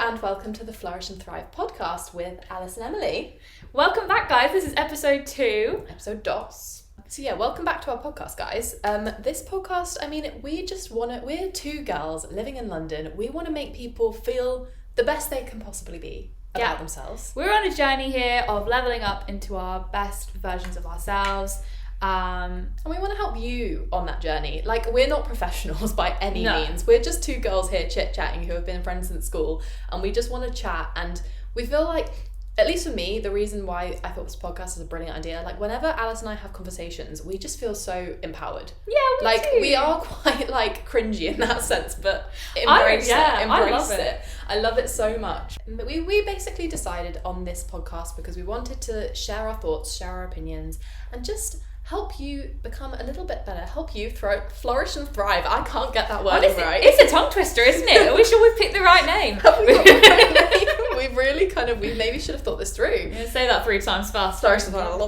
and welcome to the Flourish and Thrive podcast with Alice and Emily. Welcome back, guys. This is episode 2. Episode dos. So yeah, welcome back to our podcast, guys. This podcast, we're two girls living in London. We want to make people feel the best they can possibly be about themselves. We're on a journey here of leveling up into our best versions of ourselves. And we want to help you on that journey. Like, we're not professionals by any means. We're just two girls here chit-chatting who have been friends since school, and we just want to chat. And we feel like, at least for me, the reason why I thought this podcast is a brilliant idea, like, whenever Alice and I have conversations, we just feel so empowered. Yeah, we are quite, cringy in that sense, but embrace it. I love it. I love it so much. We basically decided on this podcast because we wanted to share our thoughts, share our opinions, and just help you become a little bit better, help you flourish and thrive. I can't get that word right. It's a tongue twister, isn't it? Are we sure we've picked the right name? Have we got the right name? We've really we maybe should have thought this through. Yeah, say that 3 times fast. Flourish and thrive.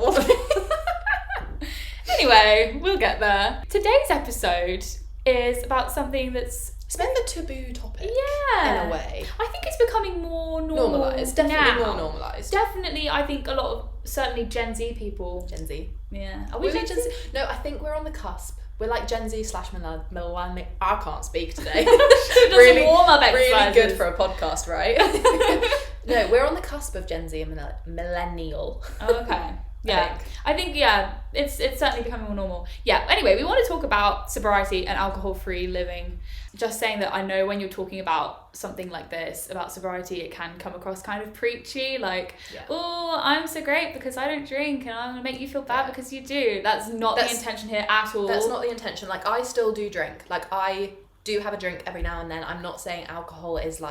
Anyway, we'll get there. Today's episode is about something that's... It's been the taboo topic. Yeah. In a way. I think it's becoming more normalised. Definitely now. more normalised. Definitely, I think a lot of, certainly Gen Z people. Gen Z. Yeah. Are we Gen Z? No, I think we're on the cusp. We're like Gen Z / millennial. I can't speak today. really warm-up really good for a podcast, right? No, we're on the cusp of Gen Z and millennial. Oh, okay. Yeah, I think it's certainly becoming more normal. Yeah, anyway, we want to talk about sobriety and alcohol-free living. Just saying that I know when you're talking about something like this, about sobriety, it can come across kind of preachy, oh, I'm so great because I don't drink and I'm going to make you feel bad because you do. That's not the intention here at all. That's not the intention. I still do drink. I do have a drink every now and then. I'm not saying alcohol is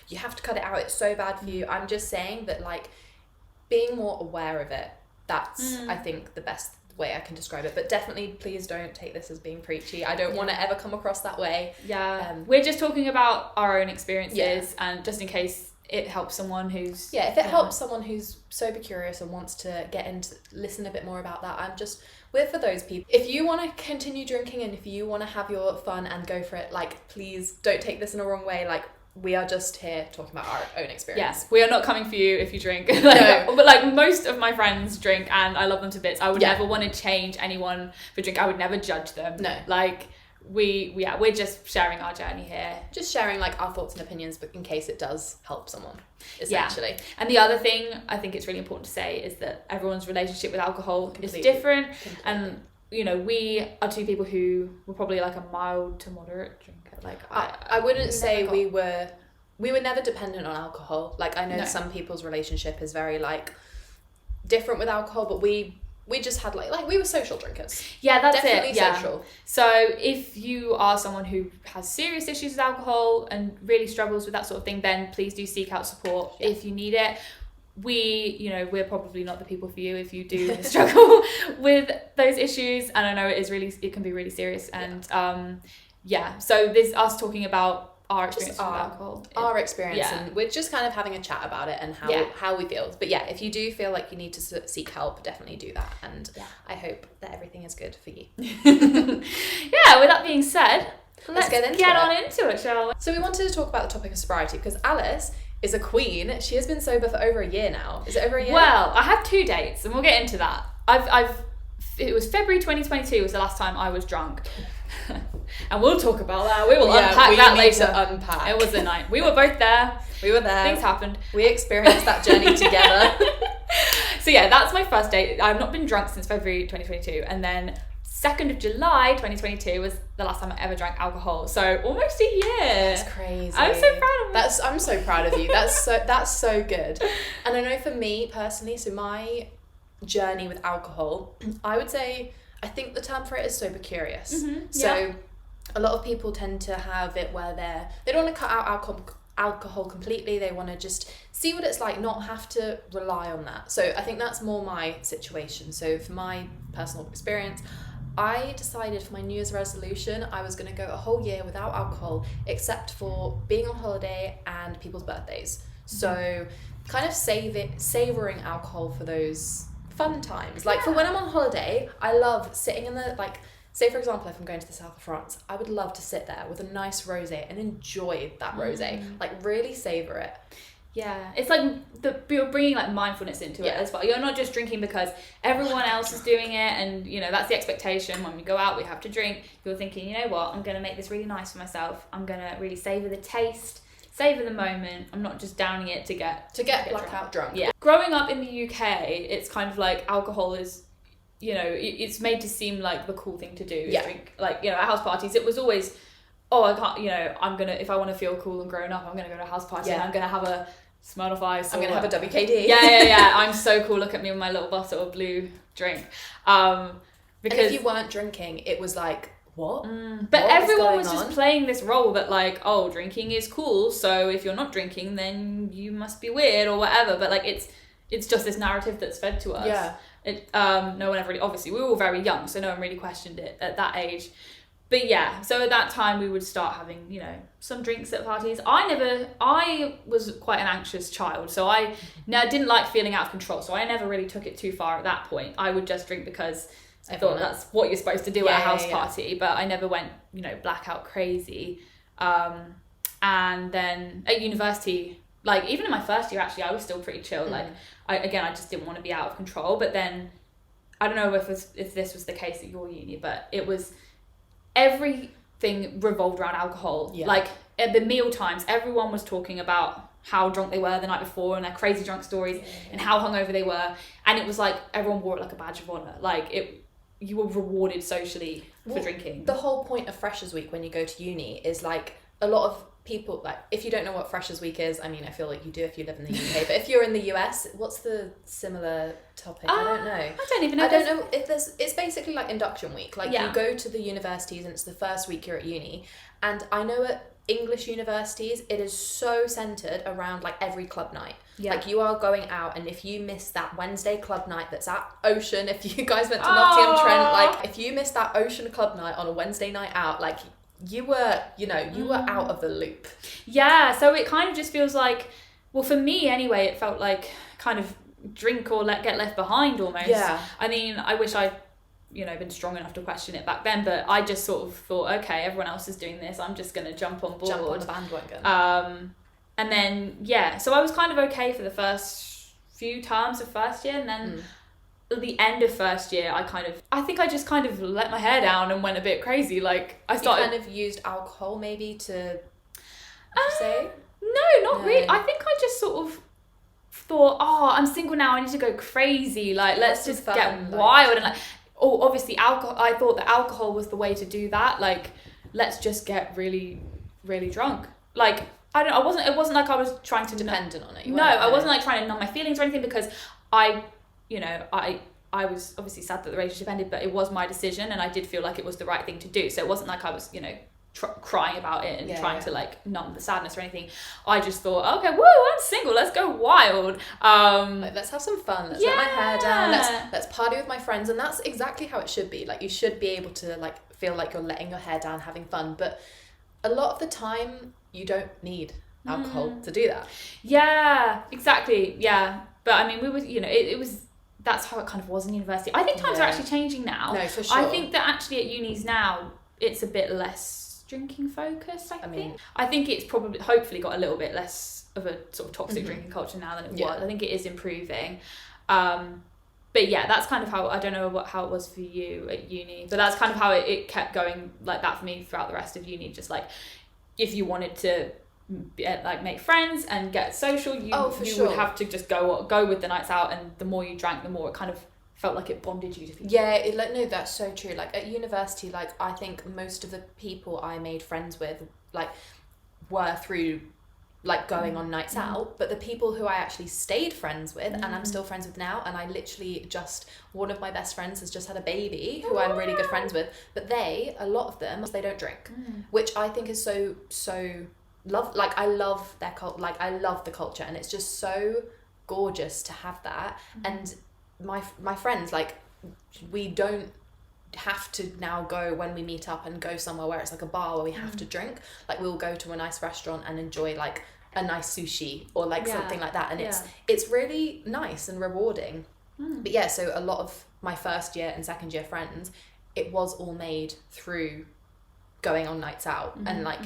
you have to cut it out, it's so bad for you. I'm just saying that being more aware of it, that's I think the best way I can describe it. But definitely please don't take this as being preachy. I don't want to ever come across that way. We're just talking about our own experiences and just in case it helps someone who's if it helps someone who's sober curious and wants to listen a bit more about that, we're for those people. If you want to continue drinking and if you want to have your fun and go for it, please don't take this in a wrong way. We are just here talking about our own experience. Yes, we are not coming for you if you drink. No. But most of my friends drink and I love them to bits. I would never want to change anyone for drink. I would never judge them. No. We're just sharing our journey here. Just sharing our thoughts and opinions, but in case it does help someone, essentially. Yeah. And the other thing I think it's really important to say is that everyone's relationship with alcohol is different. Completely. And we are two people who were probably a mild to moderate drinker. I wouldn't say we were never dependent on alcohol. I know some people's relationship is very different with alcohol, but we just had we were social drinkers. Yeah, that's definitely it. Yeah. Social. So if you are someone who has serious issues with alcohol and really struggles with that sort of thing, then please do seek out support if you need it. We're probably not the people for you if you do struggle with those issues, and I know it can be really serious. And so this us talking about our experience with alcohol, our experience, and we're just kind of having a chat about it and how we feel. But if you do feel like you need to seek help, definitely do that. And I hope that everything is good for you. With that being said, let's get on into it, shall we? So we wanted to talk about the topic of sobriety because Alice is a queen. She has been sober for over a year now. Is it over a year? Well, I have 2 dates and we'll get into that. It was February 2022 was the last time I was drunk. And we'll talk about that. We will unpack that later. Unpack. It was a night. We were both there. We were there. Things happened. We experienced that journey together. So that's my first date. I've not been drunk since February 2022. And then 2nd of July 2022 was the last time I ever drank alcohol. So almost a year. That's crazy. I'm so proud of myself. I'm so proud of you. That's so good. And I know for me personally, so my journey with alcohol, I would say, I think the term for it is sober curious. Mm-hmm. So a lot of people tend to have it where they don't want to cut out alcohol completely. They want to just see what it's like, not have to rely on that. So I think that's more my situation. So for my personal experience, I decided for my New Year's resolution, I was going to go a whole year without alcohol, except for being on holiday and people's birthdays. So kind of savouring alcohol for those fun times. For when I'm on holiday, I love sitting in the say for example, if I'm going to the south of France, I would love to sit there with a nice rosé and enjoy that rosé, like really savor it. Yeah, it's like you're bringing like mindfulness into it as well. You're not just drinking because everyone else is doing it, and you know that's the expectation. When we go out, we have to drink. You're thinking, you know what? I'm gonna make this really nice for myself. I'm gonna really savor the taste, savor the moment. I'm not just downing it to get blackout drunk. Yeah. Growing up in the UK, it's kind of like alcohol is, you know, it's made to seem like the cool thing to do. Is drink. Like, you know, at house parties, it was always, oh, I can't, you know, I'm gonna, if I want to feel cool and grown up, I'm gonna go to a house party and I'm gonna have a Smirnoff Ice. I'm gonna have a WKD. Yeah. I'm so cool. Look at me with my little bottle of blue drink. Because and if you weren't drinking, it was like, what? But what everyone was just playing this role that like, oh, drinking is cool, so if you're not drinking, then you must be weird or whatever. But like, it's just this narrative that's fed to us. Yeah. No one ever really, obviously we were all very young, so no one really questioned it at that age. But yeah, so at that time we would start having, you know, some drinks at parties. I was quite an anxious child, so I didn't like feeling out of control, so I never really took it too far at that point. I would just drink because I thought that's what you're supposed to do at a house party, but I never went, you know, blackout crazy. And then at university, like even in my first year, actually, I was still pretty chill. Like I just didn't want to be out of control. But then I don't know if this was the case at your uni, but it was everything revolved around alcohol. Yeah. Like at the meal times, everyone was talking about how drunk they were the night before and their crazy drunk stories and how hungover they were. And it was like everyone wore it like a badge of honor. Like you were rewarded socially for drinking. The whole point of Freshers Week when you go to uni is like a lot of people, like if you don't know what Freshers Week is, I mean I feel like you do if you live in the UK, but if you're in the US, what's the similar topic? I don't know. I don't even know. I don't know if it's basically like induction week. Like you go to the universities and it's the first week you're at uni, and I know at English universities it is so centered around like every club night. Yeah. Like you are going out, and if you miss that Wednesday club night that's at Ocean, if you guys went to Nottingham Trent, like if you missed that Ocean club night on a Wednesday night out, like you were out of the loop. Yeah, so it kind of just feels like, well, for me anyway, it felt like kind of drink or get left behind almost. Yeah. I mean, I wish I'd, you know, been strong enough to question it back then, but I just sort of thought, okay, everyone else is doing this, I'm just going to jump on board. Jump on the bandwagon. And then, so I was kind of okay for the first few terms of first year, and then at the end of first year, I think I just kind of let my hair down and went a bit crazy. Like I started... You kind of used alcohol maybe to say? No, not really. I think I just sort of thought, oh, I'm single now, I need to go crazy. Like, let's just get wild. And like, obviously alcohol, I thought that alcohol was the way to do that. Like, let's just get really, really drunk. Like, it wasn't like I was trying to... Dependent on it. I wasn't like trying to numb my feelings or anything, because I was obviously sad that the relationship ended, but it was my decision and I did feel like it was the right thing to do. So it wasn't like I was, you know, crying about it and trying to like numb the sadness or anything. I just thought, okay, woo, I'm single, let's go wild. Like, let's have some fun, let's let my hair down, let's party with my friends. And that's exactly how it should be. Like, you should be able to like feel like you're letting your hair down, having fun. But a lot of the time you don't need alcohol to do that. Yeah, exactly. Yeah. But I mean, we were, you know, it was, that's how it kind of was in university. I think times are actually changing now. No, for sure. I think that actually at unis now, it's a bit less drinking focused, I think it's probably, hopefully got a little bit less of a sort of toxic drinking culture now than it was. I think it is improving. But yeah, that's kind of how, I don't know how it was for you at uni, but that's kind of how it kept going like that for me throughout the rest of uni. Just like, if you wanted to like make friends and get social, you would have to just go with the nights out, and the more you drank, the more it kind of felt like it bonded you to people. No, that's so true. Like at university, like I think most of the people I made friends with like were through like going on nights out, but the people who I actually stayed friends with and I'm still friends with now, and I literally just, one of my best friends has just had a baby who I'm really good friends with, but a lot of them, they don't drink, which I think is so I love their like I love the culture, and it's just so gorgeous to have that. And my friends, like, we don't have to now go when we meet up and go somewhere where it's like a bar where we have to drink. Like, we'll go to a nice restaurant and enjoy like a nice sushi or like something like that, and it's really nice and rewarding. But so a lot of my first year and second year friends, it was all made through going on nights out. And like,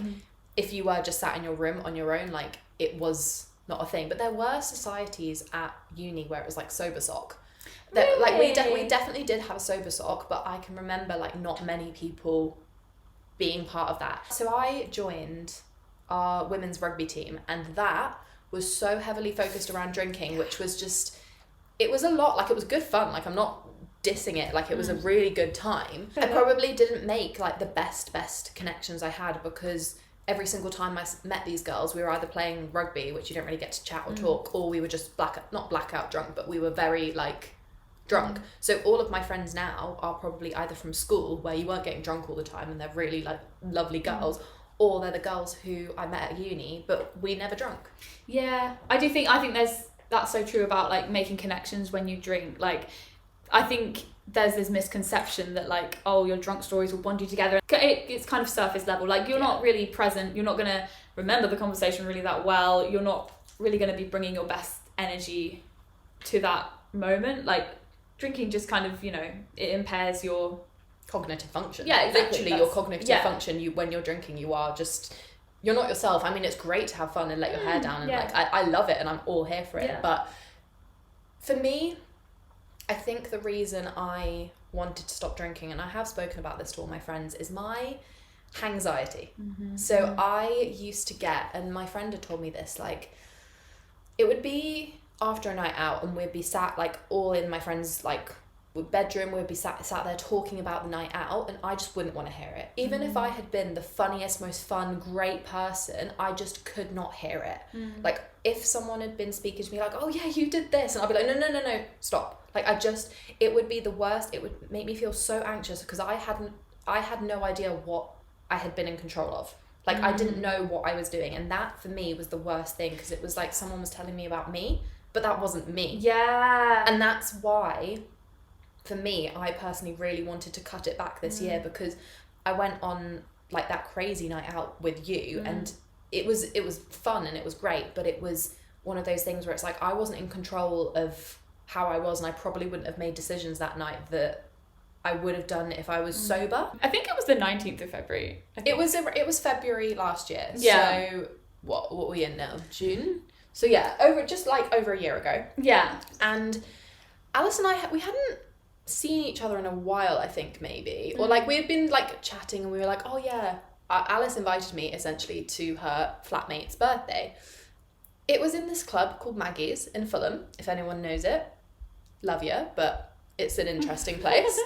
if you were just sat in your room on your own, like, it was not a thing. But there were societies at uni where it was like sober sock. That, like, we definitely did have a sober sock, but I can remember like not many people being part of that. So I joined our women's rugby team, and that was so heavily focused around drinking, which was just, it was a lot. Like, it was good fun. Like, I'm not dissing it. Like, it was a really good time. I probably didn't make like the best connections I had, because every single time I met these girls, we were either playing rugby, which you don't really get to chat or talk, or we were just not blackout drunk, but we were very like drunk. So all of my friends now are probably either from school, where you weren't getting drunk all the time and they're really like lovely girls, or they're the girls who I met at uni, but we never drunk. Yeah, I think that's so true about like making connections when you drink. Like, I think there's this misconception that like, oh, your drunk stories will bond you together. It's kind of surface level. Like, you're not really present. You're not going to remember the conversation really that well. You're not really going to be bringing your best energy to that moment. Like, drinking just kind of, you know, it impairs your cognitive function. Yeah, exactly. Literally, your cognitive function. When you're drinking, you're not yourself. I mean, it's great to have fun and let your hair down, and like, I love it, and I'm all here for it. Yeah. But for me, I think the reason I wanted to stop drinking, and I have spoken about this to all my friends, is my anxiety. So I used to get, and my friend had told me this, like, it would be after a night out, and we'd be sat like all in my friend's like bedroom, we'd be sat there talking about the night out, and I just wouldn't want to hear it. Even if I had been the funniest, most fun, great person, I just could not hear it. Like, if someone had been speaking to me like, oh yeah, you did this, and I'd be like, no, stop. Like, it would be the worst. It would make me feel so anxious, because I had no idea what I had been in control of. Like, I didn't know what I was doing, and that for me was the worst thing, because it was like someone was telling me about me, but that wasn't me. Yeah. And that's why, for me, I personally really wanted to cut it back this year, because I went on like that crazy night out with you, and it was fun and it was great, but it was one of those things where it's like I wasn't in control of how I was, and I probably wouldn't have made decisions that night that I would have done if I was sober. I think it was the 19th of February. It was February last year. Yeah. So what were we in now? June? So yeah, over a year ago. Yeah. And Alice and I, we hadn't seen each other in a while, I think, maybe. Or like we had been like chatting, and we were like, oh yeah. Alice invited me essentially to her flatmate's birthday. It was in this club called Maggie's in Fulham, if anyone knows it. Love you, but it's an interesting place.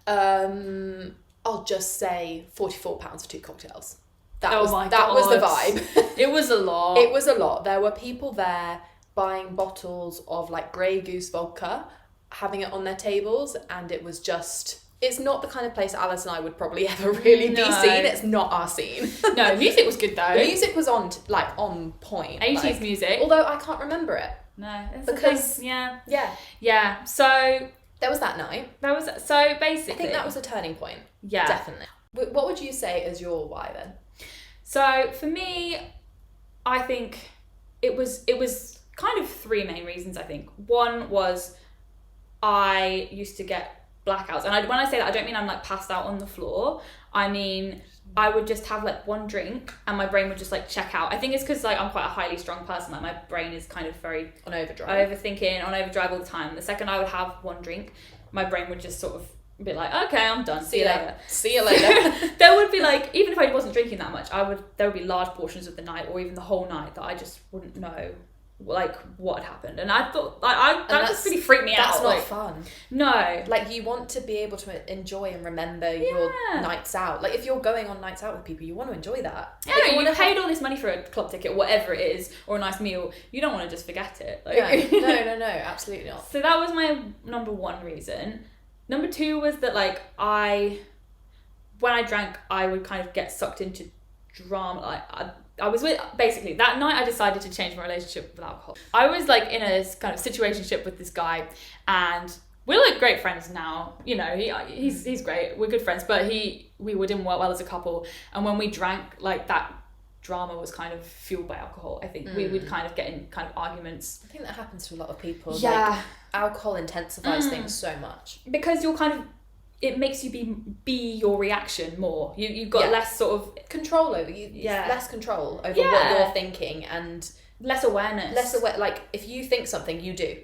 I'll just say £44 for 2 cocktails. That was the vibe. It was a lot. It was a lot. There were people there buying bottles of like Grey Goose vodka, having it on their tables, and it was just, it's not the kind of place Alice and I would probably ever really be seen. It's not our scene. No, music was good though. The music was on point. 80s like, music. Although I can't remember it. No. Because Yeah. So there was that night. So basically, I think that was a turning point. Yeah. Definitely. What would you say is your why then? So for me, I think it was kind of 3 main reasons, I think. One was I used to get blackouts. And when I say that, I don't mean I'm like passed out on the floor. I mean, I would just have like one drink and my brain would just like check out. I think it's because like I'm quite a highly strung person. Like my brain is kind of very on overdrive. Overthinking, on overdrive all the time. The second I would have one drink, my brain would just sort of be like, okay, I'm done. See you later. There would be like, even if I wasn't drinking that much, there would be large portions of the night or even the whole night that I just wouldn't know like what had happened. And I thought that just really freaked me out. That's not fun. No. Like, you want to be able to enjoy and remember your nights out. Like, if you're going on nights out with people, you want to enjoy that. Yeah, like, you paid all this money for a club ticket, whatever it is, or a nice meal, you don't want to just forget it. Like, No, absolutely not. So that was my number 1 reason. Number 2 was that like when I drank, I would kind of get sucked into drama. Like I was with, basically that night I decided to change my relationship with alcohol. I was like in a kind of situationship with this guy, and we're like great friends now. You know, he's great. We're good friends, but we didn't work well as a couple. And when we drank, like that drama was kind of fueled by alcohol. I think we would kind of get in kind of arguments. I think that happens to a lot of people. Yeah. Like, alcohol intensifies things so much. Because you're kind of it makes you be your reaction more. You've got less sort of control over you. Less control over what you're thinking, and less awareness. Like if you think something, you do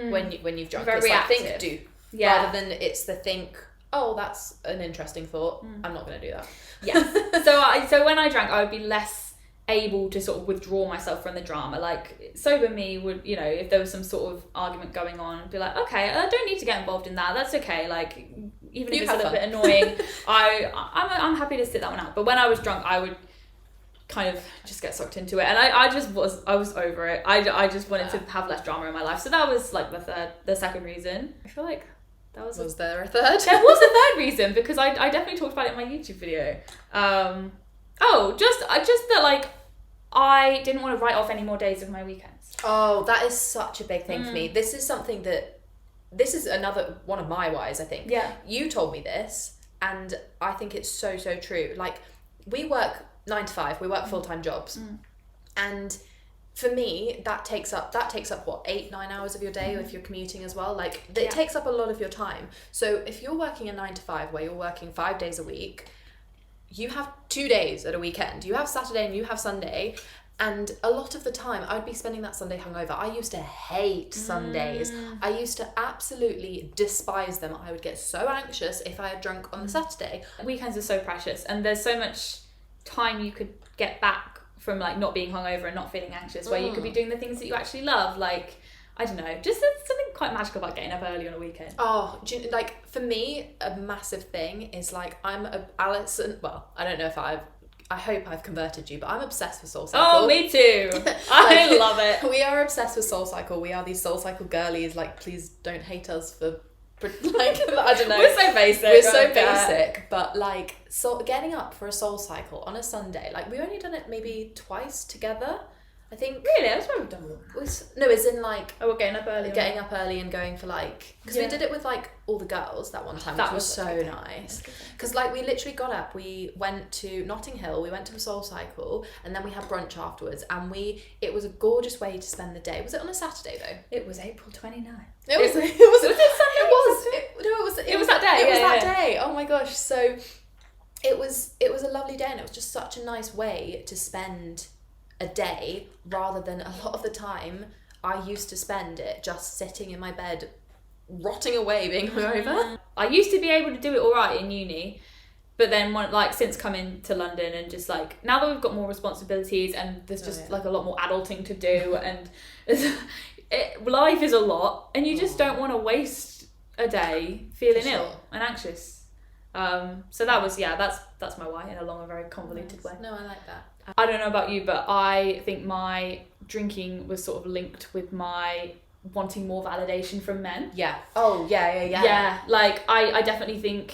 when you've drunk. Very it's reactive. like think do rather than it's the think. Oh, that's an interesting thought. I'm not going to do that. Yes. So when I drank, I would be less able to sort of withdraw myself from the drama. Like sober me would, you know, if there was some sort of argument going on, I'd be like, okay, I don't need to get involved in that. That's okay. Like even if it's a little bit annoying, I'm happy to sit that one out. But when I was drunk, I would kind of just get sucked into it, and I was over it. I just wanted to have less drama in my life. So that was like the second reason. I feel like that was there a third? There was a third reason, because I definitely talked about it in my YouTube video. Just that like I didn't want to write off any more days of my weekends. Oh, that is such a big thing for me. This is another one of my whys, I think. Yeah. You told me this, and I think it's so true. Like, we work 9 to 5, we work full-time jobs. And for me, that takes up what, 8-9 hours of your day if you're commuting as well. Like, it takes up a lot of your time. So if you're working a 9 to 5 where you're working 5 days a week, you have 2 days at a weekend. You have Saturday and you have Sunday. And a lot of the time, I would be spending that Sunday hungover. I used to hate Sundays. I used to absolutely despise them. I would get so anxious if I had drunk on the Saturday. Weekends are so precious, and there's so much time you could get back from like not being hungover and not feeling anxious, where you could be doing the things that you actually love. Like, I don't know, just something quite magical about getting up early on a weekend. Oh, like for me, a massive thing is like Alison. Well, I don't know if I hope I've converted you, but I'm obsessed with SoulCycle. Oh, me too. I love it. We are obsessed with SoulCycle. We are these SoulCycle girlies. Like, please don't hate us for like, I don't know. We're so basic. We're so basic, but like, so getting up for a SoulCycle on a Sunday, like we've only done it maybe twice together. I think. Really? That's what we've done. No, it's in like. Oh, we're getting up early. Getting up early and going for like, because we did it with like all the girls that one time, which was so nice. Because like we literally got up, we went to Notting Hill, we went to a SoulCycle, and then we had brunch afterwards, and it was a gorgeous way to spend the day. Was it on a Saturday though? It was April 29th. It was that day. It was that day. Oh my gosh! So it was a lovely day, and it was just such a nice way to spend a day, rather than a lot of the time I used to spend it just sitting in my bed rotting away being hungover. I used to be able to do it all right in uni, but then since coming to London and just like now that we've got more responsibilities and there's just like a lot more adulting to do and life is a lot, and you just don't want to waste a day feeling ill and anxious. So that was that's my why in a long and very convoluted way. No, I like that. I don't know about you, but I think my drinking was sort of linked with my wanting more validation from men. Yeah. Oh, yeah. Yeah, like I definitely think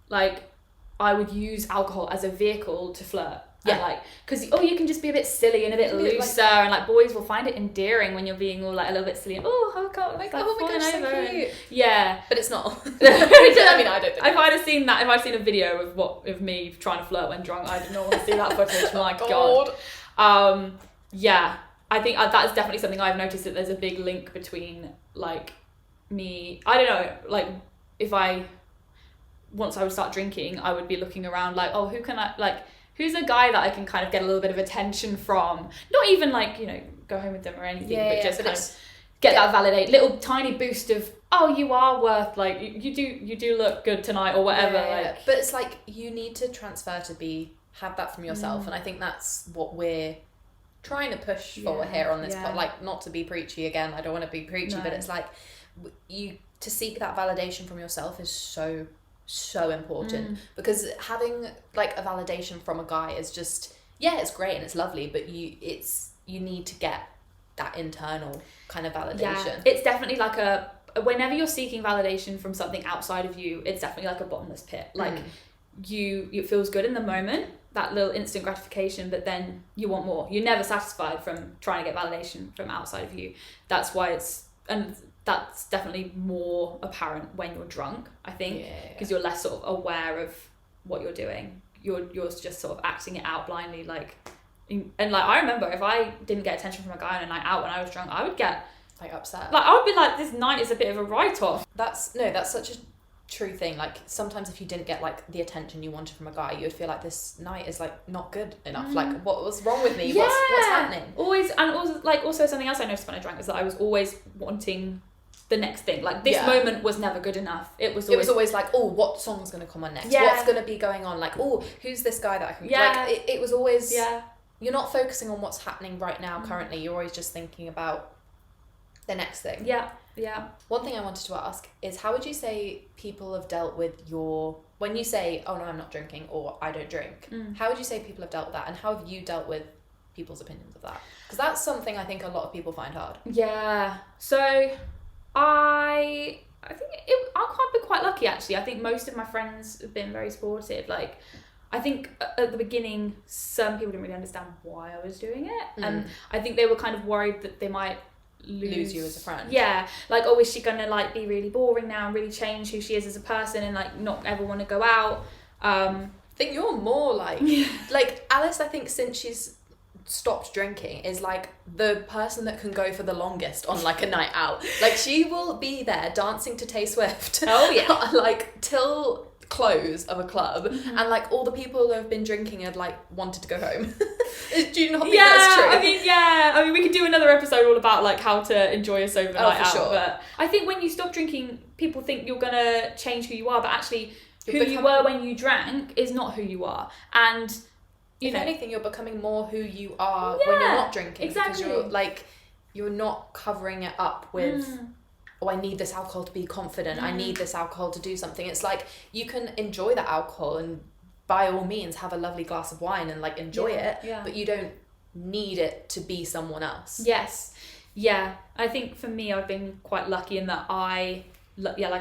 like I would use alcohol as a vehicle to flirt. Yeah. And like, because you can just be a bit silly and a bit looser, and like boys will find it endearing when you're being all like a little bit silly and how my gosh, so cute. Yeah, but it's not. I mean, I don't think. If I'd seen a video of me trying to flirt when drunk, I did not want to see that footage. My God. Yeah, I think that is definitely something I've noticed, that there's a big link between like me. I don't know, like once I would start drinking, I would be looking around like, who can I like. Who's a guy that I can kind of get a little bit of attention from? Not even like, go home with them or anything, but just kind of get that validate, little tiny boost of, you are worth, like, you do look good tonight or whatever. Like. But it's like, you need to transfer to have that from yourself. And I think that's what we're trying to push for here on this pod. Like, not to be preachy again, I don't want to be preachy, but it's like, to seek that validation from yourself is so important, because having like a validation from a guy is just it's great and it's lovely, but you need to get that internal kind of validation. It's definitely like whenever you're seeking validation from something outside of you, it's definitely like a bottomless pit. Like it feels good in the moment, that little instant gratification, but then you want more. You're never satisfied from trying to get validation from outside of you. That's why that's definitely more apparent when you're drunk, I think, because you're less sort of aware of what you're doing. You're just sort of acting it out blindly, and I remember if I didn't get attention from a guy on a night out when I was drunk, I would get like upset. Like I would be like, this night is a bit of a write-off. That's such a true thing. Like sometimes if you didn't get like the attention you wanted from a guy, you would feel like this night is like not good enough. Like what was wrong with me? Yeah. What's happening? Always, and also something else I noticed when I drank was that I was always wanting the next thing. Like this moment was never good enough. It was always like, oh, what song's gonna come on next? Yeah. What's gonna be going on? Like, oh, who's this guy that I can like? It was always You're not focusing on what's happening right now currently. You're always just thinking about the next thing. Yeah. One thing I wanted to ask is, how would you say people have dealt with when you say, oh no, I'm not drinking, or I don't drink, how would you say people have dealt with that, and how have you dealt with people's opinions of that? Because that's something I think a lot of people find hard. Yeah. So I think I'm quite lucky actually. I think most of my friends have been very supportive. Like, I think at the beginning, some people didn't really understand why I was doing it. And I think they were kind of worried that they might lose you as a friend. Yeah. Like, oh, is she going to like be really boring now and really change who she is as a person and like not ever want to go out? I think you're more like, like Alice, I think since she's stopped drinking is like the person that can go for the longest on like a night out. Like she will be there dancing to Tay Swift. Oh yeah. Like till close of a club, and like all the people who have been drinking had like wanted to go home. Do you not think that's true? I mean we could do another episode all about like how to enjoy a sober night out. Sure. But I think when you stop drinking, people think you're gonna change who you are, but actually you were when you drank is not who you are. And if anything, you're becoming more who you are when you're not drinking. Exactly. Because you're not covering it up with oh, I need this alcohol to be confident. I need this alcohol to do something. It's like you can enjoy the alcohol and by all means have a lovely glass of wine and like enjoy it, but you don't need it to be someone else. Yes. Yeah. I think for me, I've been quite lucky in that like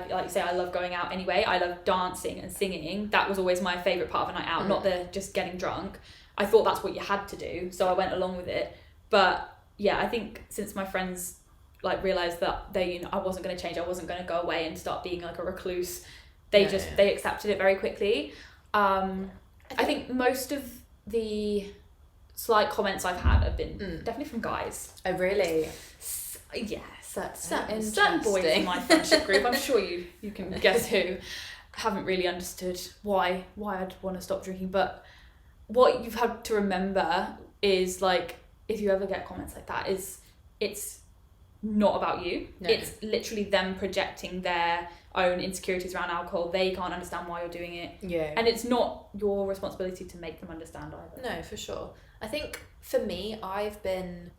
you say, I love going out anyway. I love dancing and singing. That was always my favourite part of a night out, not the just getting drunk. I thought that's what you had to do, so I went along with it. But yeah, I think since my friends like realised that I wasn't going to change, I wasn't going to go away and start being like a recluse, they accepted it very quickly. I think most of the slight comments I've had have been definitely from guys. Oh really? Yeah, certain boys in my friendship group, I'm sure you can guess who, haven't really understood why I'd want to stop drinking. But what you've had to remember is like, if you ever get comments like that, it's not about you. No. It's literally them projecting their own insecurities around alcohol. They can't understand why you're doing it. Yeah. And it's not your responsibility to make them understand either. No, for sure. I think for me, I've been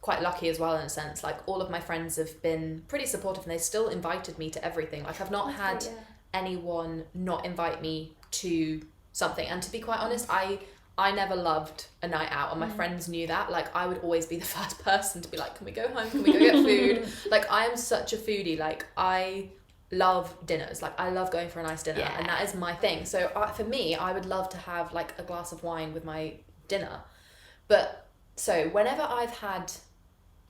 quite lucky as well in a sense. Like all of my friends have been pretty supportive and they still invited me to everything. Like I've not had anyone not invite me to something. And to be quite honest, I never loved a night out, and my friends knew that. Like I would always be the first person to be like, can we go home? Can we go get food? Like I am such a foodie. Like I love dinners. Like I love going for a nice dinner, and that is my thing. So for me, I would love to have like a glass of wine with my dinner. But so whenever I've had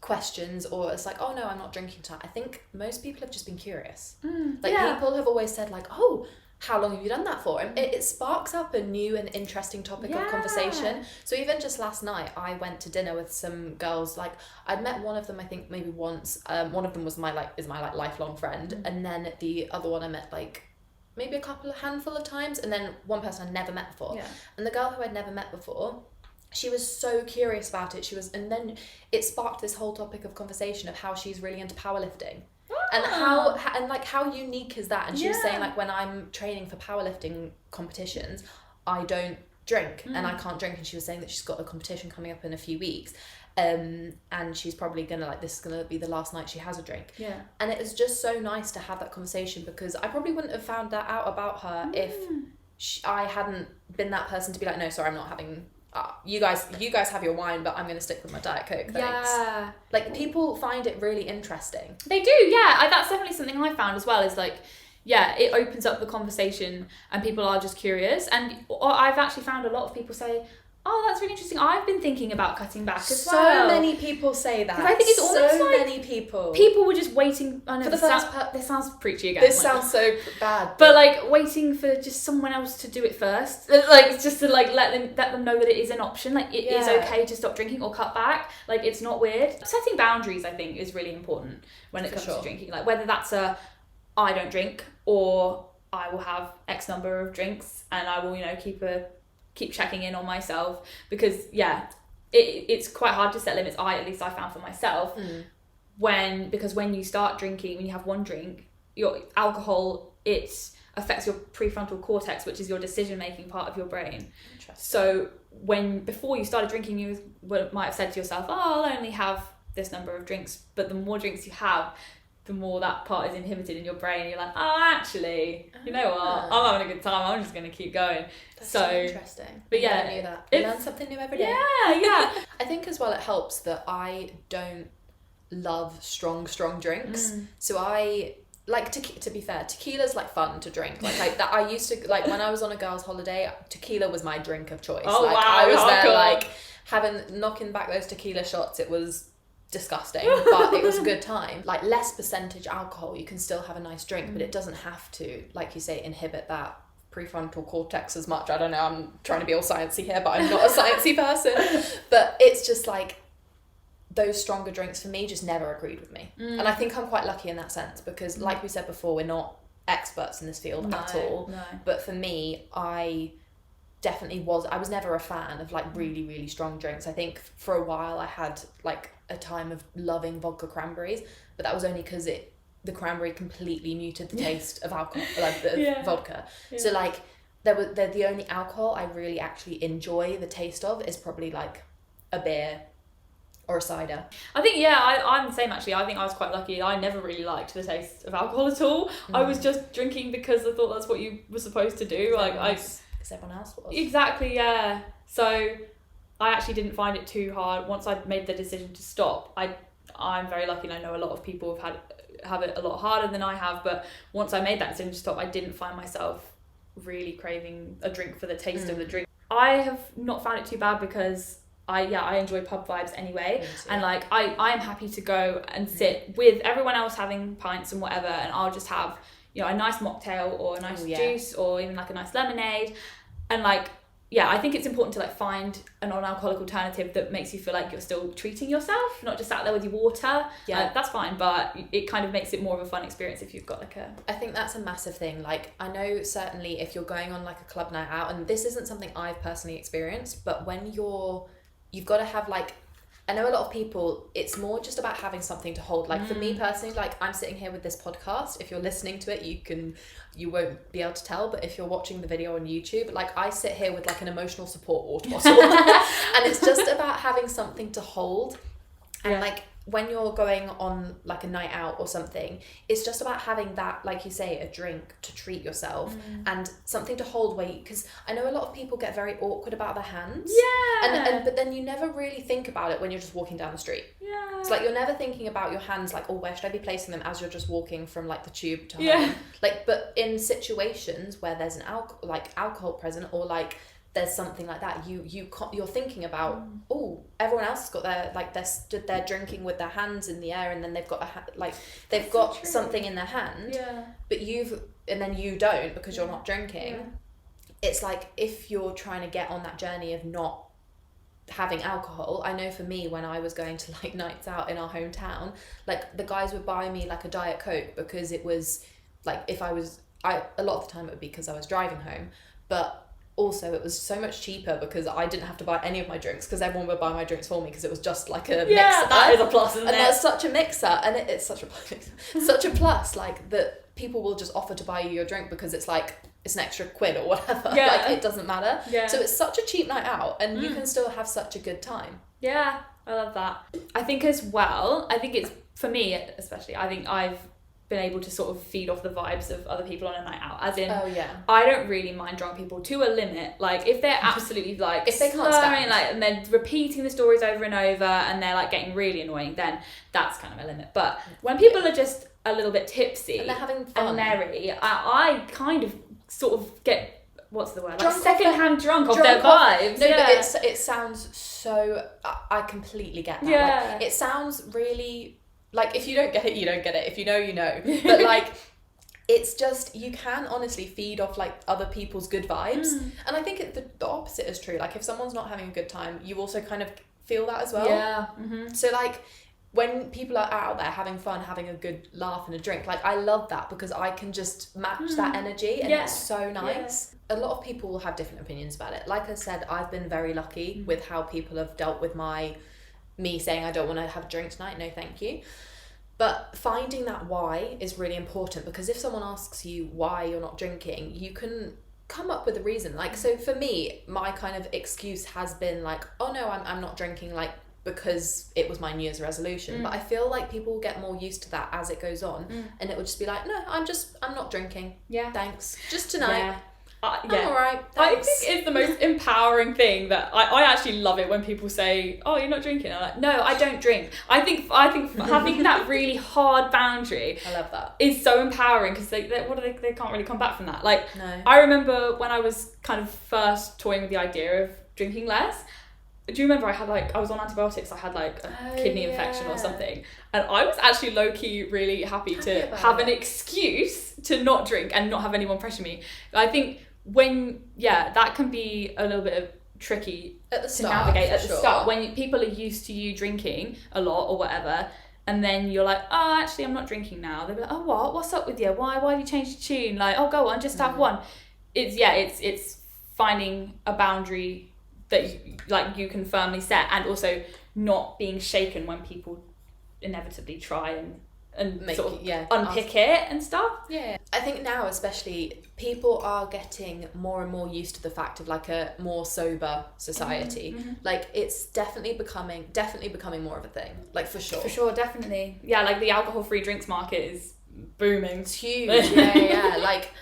questions or it's like, oh no, I'm not drinking tonight, I think most people have just been curious. People have always said like, oh, how long have you done that for? And it sparks up a new and interesting topic of conversation. So even just last night, I went to dinner with some girls. Like I'd met one of them, I think maybe once. One of them was my lifelong friend, and then the other one I met like maybe handful of times, and then one person I'd never met before. Yeah. And the girl who I'd never met before, she was so curious about it. And then it sparked this whole topic of conversation of how she's really into powerlifting. And how unique is that? And she was saying like, when I'm training for powerlifting competitions, I don't drink and I can't drink. And she was saying that she's got a competition coming up in a few weeks, and she's probably gonna this is gonna be the last night she has a drink. Yeah. And it was just so nice to have that conversation, because I probably wouldn't have found that out about her if I hadn't been that person to be like, no, sorry, I'm not having. You guys have your wine, but I'm going to stick with my Diet Coke, thanks. Yeah. Like, people find it really interesting. They do, yeah. That's definitely something I found as well, is like, yeah, it opens up the conversation and people are just curious. And I've actually found a lot of people say, oh, that's really interesting. I've been thinking about cutting back as well. So many people say that. Because I think it's almost so like many people. People were just waiting. I know for this sounds preachy again. This sounds so bad. But like waiting for just someone else to do it first. Like just to like let them know that it is an option. Like it is okay to stop drinking or cut back. Like it's not weird. Setting boundaries, I think, is really important when it comes to drinking. Like whether that's I don't drink, or I will have X number of drinks, and I will, you know, keep checking in on myself, because it's quite hard to set limits. At least I found for myself, because when you start drinking, when you have one drink, your alcohol, it affects your prefrontal cortex, which is your decision-making part of your brain. So before you started drinking, you might have said to yourself, oh, I'll only have this number of drinks, but the more drinks you have, the more that part is inhibited in your brain. You're like, oh, actually, you know what? I'm having a good time. I'm just going to keep going. That's so interesting. But yeah, I knew that. You learn something new every day. Yeah. I think as well it helps that I don't love strong drinks. So I like to be fair, tequila's like fun to drink. Like that. I used to like when I was on a girls' holiday, tequila was my drink of choice. Oh, like wow, I was there cool. like knocking back those tequila shots. It was disgusting, but it was a good time. Like less percentage alcohol, you can still have a nice drink, but it doesn't have to, like you say, inhibit that prefrontal cortex as much. I don't know, I'm trying to be all sciencey here, but I'm not a sciencey person. But it's just like those stronger drinks for me just never agreed with me. And I think I'm quite lucky in that sense, because like we said before, we're not experts in this field at all. No. But for me, I was never a fan of like really, really strong drinks. I think for a while I had like a time of loving vodka cranberries, but that was only because the cranberry completely muted the taste of alcohol, like the vodka. So like they're the only alcohol I really actually enjoy the taste of is probably like a beer or a cider. I think I'm the same actually. I think I was quite lucky. I never really liked the taste of alcohol at all. I was just drinking because I thought that's what you were supposed to do. Because everyone else was. Exactly, yeah. So I actually didn't find it too hard. Once I'd made the decision to stop, I'm very lucky, and I know a lot of people have it a lot harder than I have, but once I made that decision to stop, I didn't find myself really craving a drink for the taste of the drink. I have not found it too bad, because I enjoy pub vibes anyway, and like I am happy to go and sit with everyone else having pints and whatever, and I'll just have, you know, a nice mocktail or a nice juice or even like a nice lemonade, and like I think it's important to like find a non-alcoholic alternative that makes you feel like you're still treating yourself, not just out there with your water. That's fine, but it kind of makes it more of a fun experience if you've got like I think that's a massive thing. Like I know certainly if you're going on like a club night out, and this isn't something I've personally experienced, but when you've got to have like, I know a lot of people, it's more just about having something to hold. Like for me personally, like I'm sitting here with this podcast. If you're listening to it, you won't be able to tell, but if you're watching the video on YouTube, like I sit here with like an emotional support water bottle. And it's just about having something to hold. And like when you're going on like a night out or something, it's just about having that, like you say, a drink to treat yourself and something to hold because I know a lot of people get very awkward about their hands. But then you never really think about it when you're just walking down the street. It's like you're never thinking about your hands like, oh, where should I be placing them as you're just walking from like the tube to home. Like, but in situations where there's an alcohol present, or like there's something like that, you're thinking about, oh, everyone else has got their, like they're stood there drinking with their hands in the air, and then they've got they've got something in their hand, but and then you don't because you're not drinking. It's like if you're trying to get on that journey of not having alcohol, I know for me, when I was going to like nights out in our hometown, like the guys would buy me like a Diet Coke, because it was like a lot of the time it would be because I was driving home, but also it was so much cheaper because I didn't have to buy any of my drinks, because everyone would buy my drinks for me, because it was just like a mixer. That is a plus, isn't it? And that's such a mixer, and it's such a such a plus, like that people will just offer to buy you your drink because it's like it's an extra quid or whatever. Like it doesn't matter. So it's such a cheap night out, and you can still have such a good time. I love that. I think as well, it's for me especially, I think I've been able to sort of feed off the vibes of other people on a night out, as in I don't really mind drunk people to a limit. Like if they're absolutely like if they can't stand, like, and they're repeating the stories over and over, and they're like getting really annoying, then that's kind of a limit. But when people are just a little bit tipsy and they're having fun and merry, I kind of sort of get, what's the word, drunk, like secondhand drunk of their vibes. But it sounds so, I completely get that. Like, it sounds really, like if you don't get it, you don't get it. If you know, you know. But like it's just, you can honestly feed off like other people's good vibes. And I think the opposite is true. Like if someone's not having a good time, you also kind of feel that as well. Mm-hmm. So like when people are out there having fun, having a good laugh and a drink, like I love that because I can just match that energy, and it's so nice. A lot of people will have different opinions about it. Like I said, I've been very lucky with how people have dealt with me saying I don't want to have a drink tonight, no thank you. But finding that why is really important, because if someone asks you why you're not drinking, you can come up with a reason. Like, so for me, my kind of excuse has been like, oh no, I'm not drinking, like, because it was my New Year's resolution. But I feel like people will get more used to that as it goes on, and it will just be like, no, I'm not drinking. Yeah. Thanks. Just tonight. I'm alright. I think it's the most empowering thing that I actually love it when people say, oh, you're not drinking. I'm like, no, I don't drink. I think having that really hard boundary, I love that, is so empowering, because they can't really come back from that. Like, no. I remember when I was kind of first toying with the idea of drinking less. Do you remember I was on antibiotics, I had like a kidney infection or something, and I was actually low-key really happy to have an excuse to not drink and not have anyone pressure me. I think that can be a little bit of tricky at the start, to navigate at the start, when people are used to you drinking a lot or whatever, and then you're like, oh, actually I'm not drinking now. They'll be like, oh, what's up with you? Why have you changed the tune? Like, oh, go on, just have one. It's finding a boundary that you can firmly set, and also not being shaken when people inevitably try and sort of unpick it and stuff. Yeah. I think now especially people are getting more and more used to the fact of like a more sober society. Like it's definitely becoming more of a thing. Like for sure. For sure, definitely. Yeah, like the alcohol-free drinks market is booming. It's huge. Yeah. Like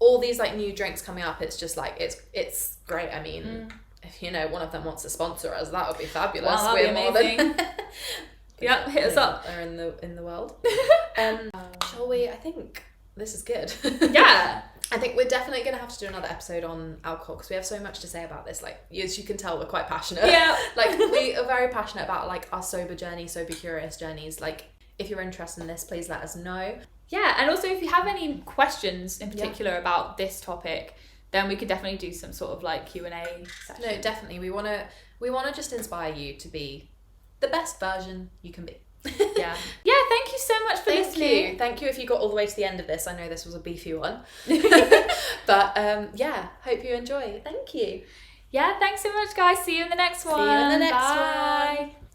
all these like new drinks coming up, it's just like it's great. I mean, if one of them wants to sponsor us, that would be fabulous. Wow, that'd be amazing. Yeah, hit us up. They're in the world. Shall we? I think this is good. Yeah. I think we're definitely going to have to do another episode on alcohol, because we have so much to say about this. Like, as you can tell, we're quite passionate. Yeah. Like, we are very passionate about like our sober curious journeys. Like, if you're interested in this, please let us know. Yeah, and also if you have any questions in particular about this topic, then we could definitely do some sort of like Q&A session. No, definitely. We want to just inspire you to be the best version you can be. Yeah, thank you so much for listening. Thank you if you got all the way to the end of this. I know this was a beefy one. But hope you enjoy. Thank you. Yeah, thanks so much, guys. See you in the next one. See you in the next Bye. one.